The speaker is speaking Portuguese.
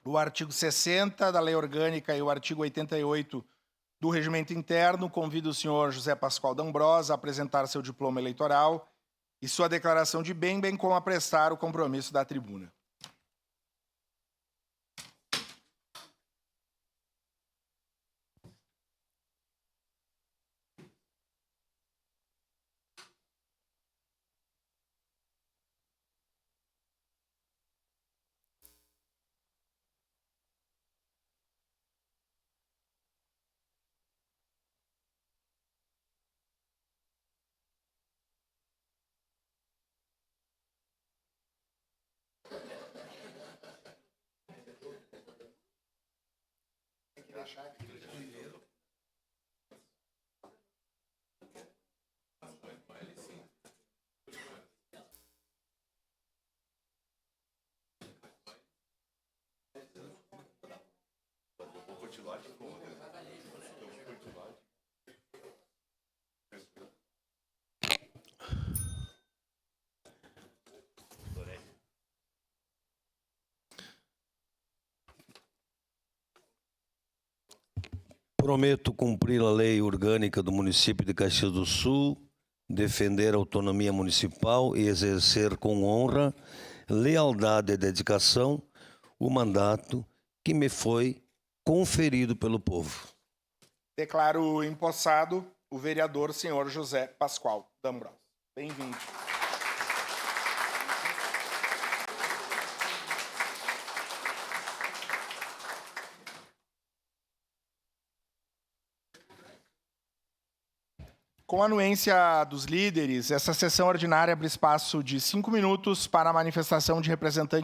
o artigo 60 da Lei Orgânica e o artigo 88 do Regimento Interno, convido o senhor José Pascoal D'Ambrosa a apresentar seu diploma eleitoral e sua declaração de bem como a prestar o compromisso da tribuna. Prometo cumprir a lei orgânica do município de Caxias do Sul, defender a autonomia municipal e exercer com honra, lealdade e dedicação o mandato que me foi conferido pelo povo. Declaro empossado o vereador senhor José Pascoal D'Ambrosa. Bem-vindo. Com a anuência dos líderes, essa sessão ordinária abre espaço de 5 minutos para a manifestação de representante